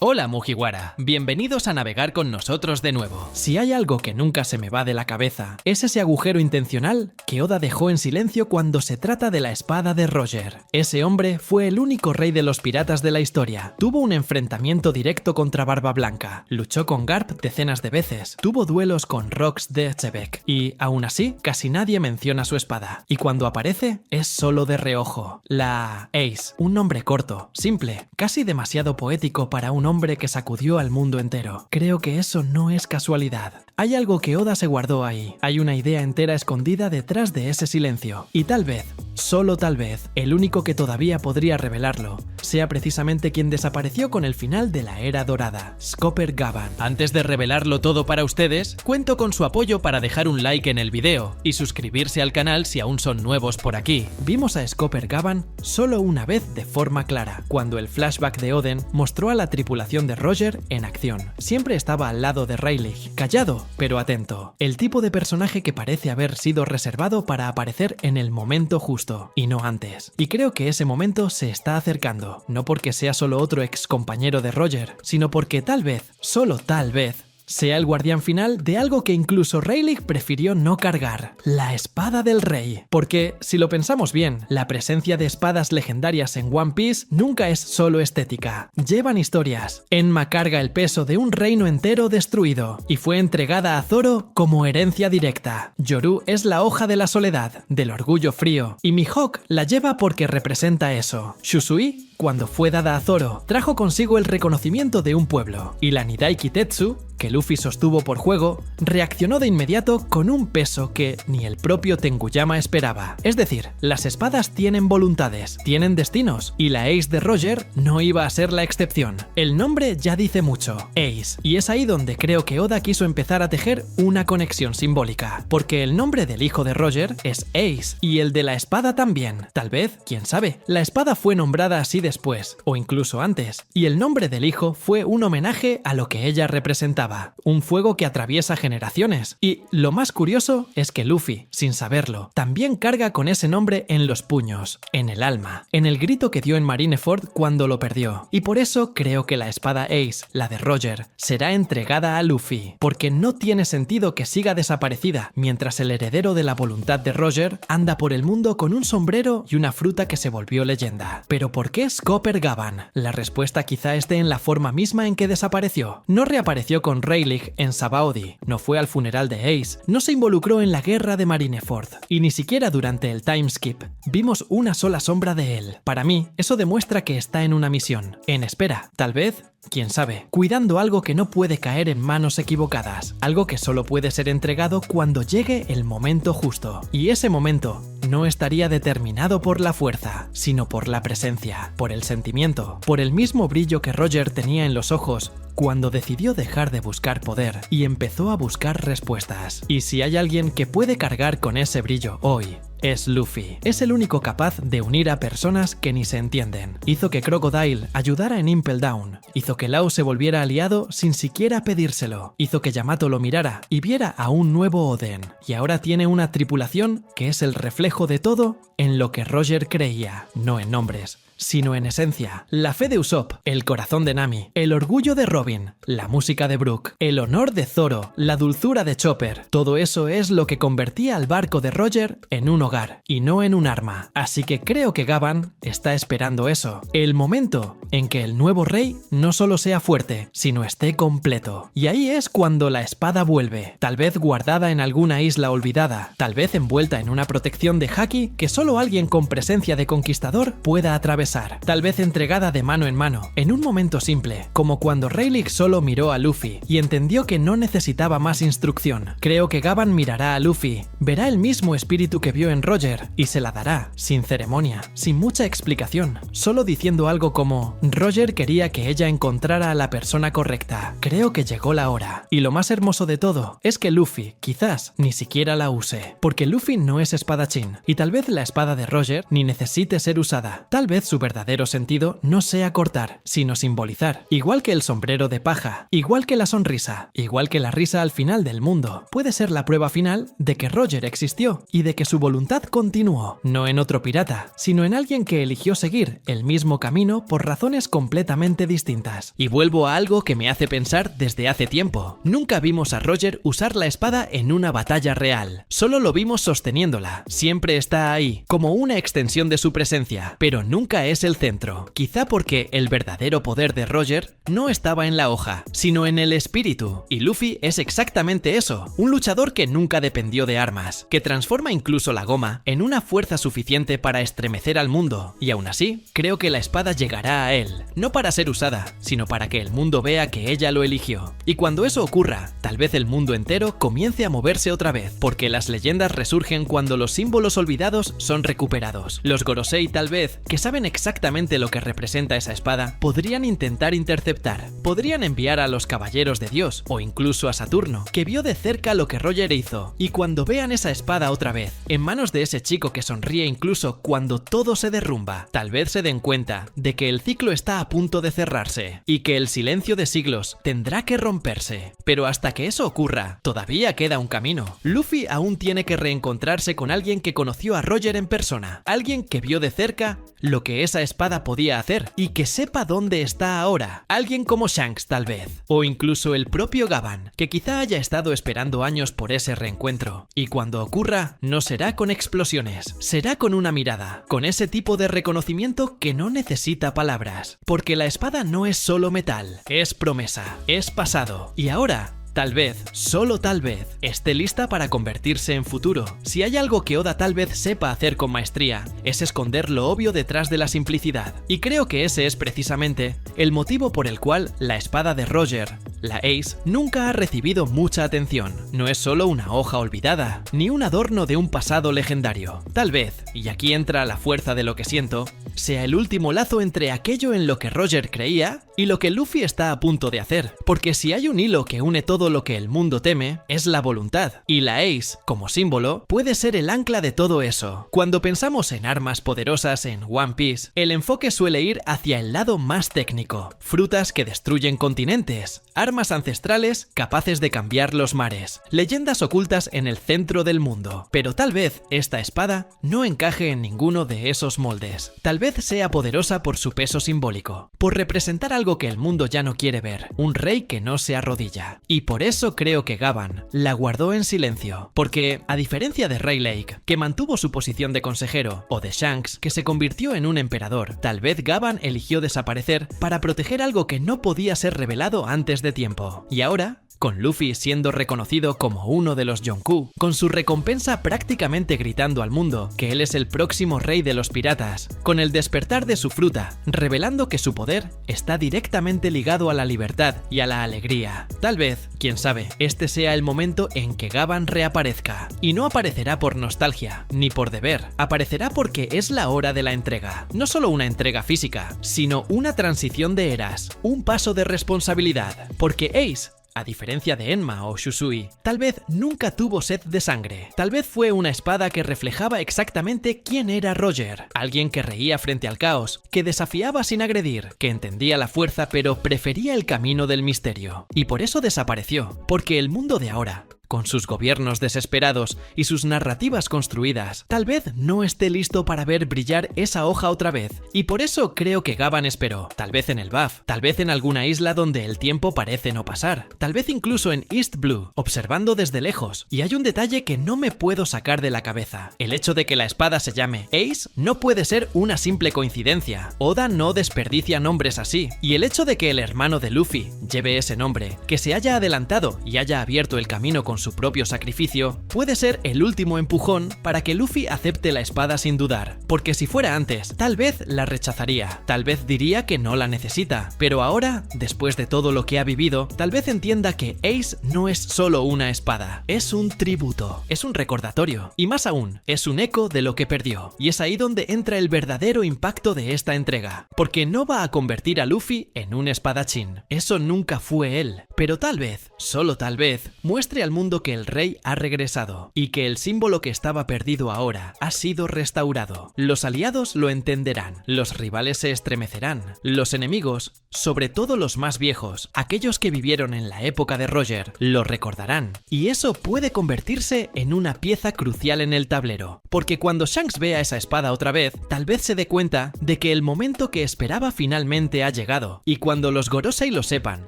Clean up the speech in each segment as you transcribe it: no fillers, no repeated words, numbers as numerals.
Hola Mugiwara, bienvenidos a navegar con nosotros de nuevo. Si hay algo que nunca se me va de la cabeza, es ese agujero intencional que Oda dejó en silencio cuando se trata de la espada de Roger. Ese hombre fue el único rey de los piratas de la historia. Tuvo un enfrentamiento directo contra Barba Blanca, luchó con Garp decenas de veces, tuvo duelos con Rox de Chebek y, aún así, casi nadie menciona su espada. Y cuando aparece, es solo de reojo. La Ace, un nombre corto, simple, casi demasiado poético para un hombre que sacudió al mundo entero. Creo que eso no es casualidad. Hay algo que Oda se guardó ahí. Hay una idea entera escondida detrás de ese silencio. Y tal vez, solo tal vez, el único que todavía podría revelarlo sea precisamente quien desapareció con el final de la Era Dorada, Scopper Gavan. Antes de revelarlo todo para ustedes, cuento con su apoyo para dejar un like en el video y suscribirse al canal si aún son nuevos por aquí. Vimos a Scopper Gavan solo una vez de forma clara, cuando el flashback de Oden mostró a la tripulación de Roger en acción. Siempre estaba al lado de Rayleigh, callado, pero atento. El tipo de personaje que parece haber sido reservado para aparecer en el momento justo, y no antes. Y creo que ese momento se está acercando, no porque sea solo otro ex compañero de Roger, sino porque tal vez, solo tal vez, sea el guardián final de algo que incluso Rayleigh prefirió no cargar, la espada del rey. Porque, si lo pensamos bien, la presencia de espadas legendarias en One Piece nunca es solo estética, llevan historias. Enma carga el peso de un reino entero destruido, y fue entregada a Zoro como herencia directa. Yoru es la hoja de la soledad, del orgullo frío, y Mihawk la lleva porque representa eso. Shusui, cuando fue dada a Zoro, trajo consigo el reconocimiento de un pueblo, y la Nidai Kitetsu, que Luffy sostuvo por juego, reaccionó de inmediato con un peso que ni el propio Tenguyama esperaba. Es decir, las espadas tienen voluntades, tienen destinos, y la Ace de Roger no iba a ser la excepción. El nombre ya dice mucho, Ace, y es ahí donde creo que Oda quiso empezar a tejer una conexión simbólica, porque el nombre del hijo de Roger es Ace, y el de la espada también. Tal vez, quién sabe, la espada fue nombrada así después, o incluso antes, y el nombre del hijo fue un homenaje a lo que ella representaba. Un fuego que atraviesa generaciones. Y lo más curioso es que Luffy, sin saberlo, también carga con ese nombre en los puños, en el alma, en el grito que dio en Marineford cuando lo perdió. Y por eso creo que la espada Ace, la de Roger, será entregada a Luffy, porque no tiene sentido que siga desaparecida mientras el heredero de la voluntad de Roger anda por el mundo con un sombrero y una fruta que se volvió leyenda. ¿Pero por qué Scopper Gavan? La respuesta quizá esté en la forma misma en que desapareció. No reapareció con Rayleigh en Sabaody, no fue al funeral de Ace, no se involucró en la guerra de Marineford, y ni siquiera durante el timeskip vimos una sola sombra de él. Para mí, eso demuestra que está en una misión, en espera, tal vez, quién sabe, cuidando algo que no puede caer en manos equivocadas, algo que solo puede ser entregado cuando llegue el momento justo. Y ese momento no estaría determinado por la fuerza, sino por la presencia, por el sentimiento, por el mismo brillo que Roger tenía en los ojos cuando decidió dejar de buscar poder y empezó a buscar respuestas. Y si hay alguien que puede cargar con ese brillo hoy, es Luffy. Es el único capaz de unir a personas que ni se entienden. Hizo que Crocodile ayudara en Impel Down. Hizo que Law se volviera aliado sin siquiera pedírselo. Hizo que Yamato lo mirara y viera a un nuevo Oden. Y ahora tiene una tripulación que es el reflejo de todo en lo que Roger creía, no en nombres, sino en esencia. La fe de Usopp, el corazón de Nami, el orgullo de Robin, la música de Brook, el honor de Zoro, la dulzura de Chopper, todo eso es lo que convertía al barco de Roger en un hogar y no en un arma. Así que creo que Gavan está esperando eso, el momento en que el nuevo rey no solo sea fuerte, sino esté completo. Y ahí es cuando la espada vuelve, tal vez guardada en alguna isla olvidada, tal vez envuelta en una protección de haki que solo alguien con presencia de conquistador pueda atravesar, tal vez entregada de mano en mano, en un momento simple, como cuando Rayleigh solo miró a Luffy y entendió que no necesitaba más instrucción. Creo que Gavan mirará a Luffy, verá el mismo espíritu que vio en Roger y se la dará, sin ceremonia, sin mucha explicación, solo diciendo algo como: Roger quería que ella encontrara a la persona correcta. Creo que llegó la hora. Y lo más hermoso de todo es que Luffy quizás ni siquiera la use, porque Luffy no es espadachín, y tal vez la espada de Roger ni necesite ser usada. Tal vez su su verdadero sentido no sea cortar, sino simbolizar. Igual que el sombrero de paja, igual que la sonrisa, igual que la risa al final del mundo, puede ser la prueba final de que Roger existió y de que su voluntad continuó, no en otro pirata, sino en alguien que eligió seguir el mismo camino por razones completamente distintas. Y vuelvo a algo que me hace pensar desde hace tiempo. Nunca vimos a Roger usar la espada en una batalla real, solo lo vimos sosteniéndola. Siempre está ahí, como una extensión de su presencia, pero nunca es el centro. Quizá porque el verdadero poder de Roger no estaba en la hoja, sino en el espíritu. Y Luffy es exactamente eso, un luchador que nunca dependió de armas, que transforma incluso la goma en una fuerza suficiente para estremecer al mundo. Y aún así, creo que la espada llegará a él, no para ser usada, sino para que el mundo vea que ella lo eligió. Y cuando eso ocurra, tal vez el mundo entero comience a moverse otra vez, porque las leyendas resurgen cuando los símbolos olvidados son recuperados. Los Gorosei, tal vez, que saben exactamente lo que representa esa espada, podrían intentar interceptar, podrían enviar a los caballeros de Dios, o incluso a Saturno, que vio de cerca lo que Roger hizo, y cuando vean esa espada otra vez, en manos de ese chico que sonríe incluso cuando todo se derrumba, tal vez se den cuenta de que el ciclo está a punto de cerrarse, y que el silencio de siglos tendrá que romperse. Pero hasta que eso ocurra, todavía queda un camino. Luffy aún tiene que reencontrarse con alguien que conoció a Roger en persona, alguien que vio de cerca lo que esa espada podía hacer, y que sepa dónde está ahora. Alguien como Shanks tal vez, o incluso el propio Gavan, que quizá haya estado esperando años por ese reencuentro. Y cuando ocurra, no será con explosiones, será con una mirada, con ese tipo de reconocimiento que no necesita palabras. Porque la espada no es solo metal, es promesa, es pasado, y ahora tal vez, solo tal vez, esté lista para convertirse en futuro. Si hay algo que Oda tal vez sepa hacer con maestría, es esconder lo obvio detrás de la simplicidad. Y creo que ese es precisamente el motivo por el cual la espada de Roger, la Ace, nunca ha recibido mucha atención. No es solo una hoja olvidada, ni un adorno de un pasado legendario. Tal vez, y aquí entra la fuerza de lo que siento, sea el último lazo entre aquello en lo que Roger creía y lo que Luffy está a punto de hacer. Porque si hay un hilo que une todo lo que el mundo teme, es la voluntad. Y la Ace, como símbolo, puede ser el ancla de todo eso. Cuando pensamos en armas poderosas en One Piece, el enfoque suele ir hacia el lado más técnico. Frutas que destruyen continentes, armas ancestrales capaces de cambiar los mares, leyendas ocultas en el centro del mundo. Pero tal vez esta espada no encaje en ninguno de esos moldes. Tal vez sea poderosa por su peso simbólico, por representar algo que el mundo ya no quiere ver, un rey que no se arrodilla. Y por eso creo que Gavan la guardó en silencio, porque, a diferencia de Rayleigh, que mantuvo su posición de consejero, o de Shanks, que se convirtió en un emperador, tal vez Gavan eligió desaparecer para proteger algo que no podía ser revelado antes de tiempo. Y ahora, con Luffy siendo reconocido como uno de los Yonkou, con su recompensa prácticamente gritando al mundo que él es el próximo rey de los piratas, con el despertar de su fruta, revelando que su poder está directamente ligado a la libertad y a la alegría. Tal vez, quién sabe, este sea el momento en que Gavan reaparezca. Y no aparecerá por nostalgia, ni por deber, aparecerá porque es la hora de la entrega. No solo una entrega física, sino una transición de eras, un paso de responsabilidad, porque Ace, a diferencia de Enma o Shusui, tal vez nunca tuvo sed de sangre. Tal vez fue una espada que reflejaba exactamente quién era Roger. Alguien que reía frente al caos, que desafiaba sin agredir, que entendía la fuerza pero prefería el camino del misterio. Y por eso desapareció, porque el mundo de ahora, con sus gobiernos desesperados y sus narrativas construidas, tal vez no esté listo para ver brillar esa hoja otra vez. Y por eso creo que Gavan esperó, tal vez en el BAF, tal vez en alguna isla donde el tiempo parece no pasar, tal vez incluso en East Blue, observando desde lejos. Y hay un detalle que no me puedo sacar de la cabeza. El hecho de que la espada se llame Ace no puede ser una simple coincidencia. Oda no desperdicia nombres así. Y el hecho de que el hermano de Luffy lleve ese nombre, que se haya adelantado y haya abierto el camino con su propio sacrificio, puede ser el último empujón para que Luffy acepte la espada sin dudar, porque si fuera antes, tal vez la rechazaría, tal vez diría que no la necesita, pero ahora, después de todo lo que ha vivido, tal vez entienda que Ace no es solo una espada, es un tributo, es un recordatorio, y más aún, es un eco de lo que perdió, y es ahí donde entra el verdadero impacto de esta entrega, porque no va a convertir a Luffy en un espadachín, eso nunca nunca fue él, pero tal vez, solo tal vez, muestre al mundo que el rey ha regresado y que el símbolo que estaba perdido ahora ha sido restaurado. Los aliados lo entenderán, los rivales se estremecerán, los enemigos, sobre todo los más viejos, aquellos que vivieron en la época de Roger, lo recordarán. Y eso puede convertirse en una pieza crucial en el tablero, porque cuando Shanks vea esa espada otra vez, tal vez se dé cuenta de que el momento que esperaba finalmente ha llegado, y cuando los Gorosei lo sepan,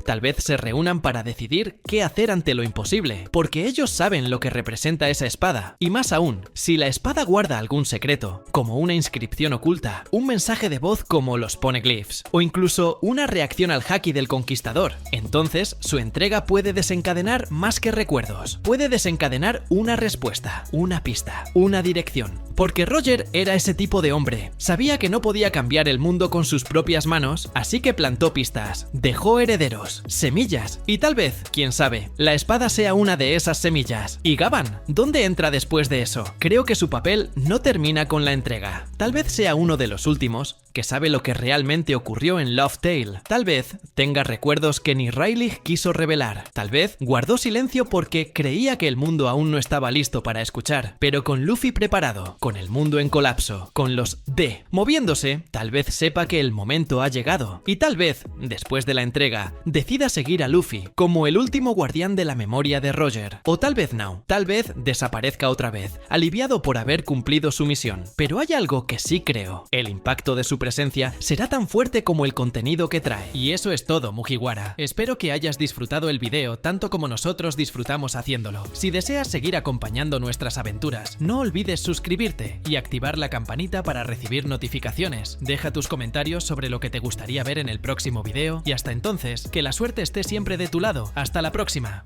tal vez se reúnan para decidir qué hacer ante lo imposible, porque ellos saben lo que representa esa espada, y más aún, si la espada guarda algún secreto, como una inscripción oculta, un mensaje de voz como los Poneglyphs, o incluso una reacción al Haki del Conquistador, entonces su entrega puede desencadenar más que recuerdos, puede desencadenar una respuesta, una pista, una dirección. Porque Roger era ese tipo de hombre, sabía que no podía cambiar el mundo con sus propias manos, así que plantó pistas, dejó herederos, semillas, y tal vez, quién sabe, la espada sea una de esas semillas. ¿Y Gavan? ¿Dónde entra después de eso? Creo que su papel no termina con la entrega. Tal vez sea uno de los últimos que sabe lo que realmente ocurrió en Lost Tale. Tal vez tenga recuerdos que ni Rayleigh quiso revelar. Tal vez guardó silencio porque creía que el mundo aún no estaba listo para escuchar. Pero con Luffy preparado, con el mundo en colapso, con los D moviéndose, tal vez sepa que el momento ha llegado. Y tal vez, después de la entrega, decida seguir a Luffy como el último guardián de la memoria de Roger. O tal vez no. Tal vez desaparezca otra vez, aliviado por haber cumplido su misión. Pero hay algo que sí creo. El impacto de su presencia será tan fuerte como el contenido que trae. Y eso es todo, Mugiwara. Espero que hayas disfrutado el video tanto como nosotros disfrutamos haciéndolo. Si deseas seguir acompañando nuestras aventuras, no olvides suscribirte y activar la campanita para recibir notificaciones. Deja tus comentarios sobre lo que te gustaría ver en el próximo video y hasta entonces, que la suerte esté siempre de tu lado. Hasta la próxima.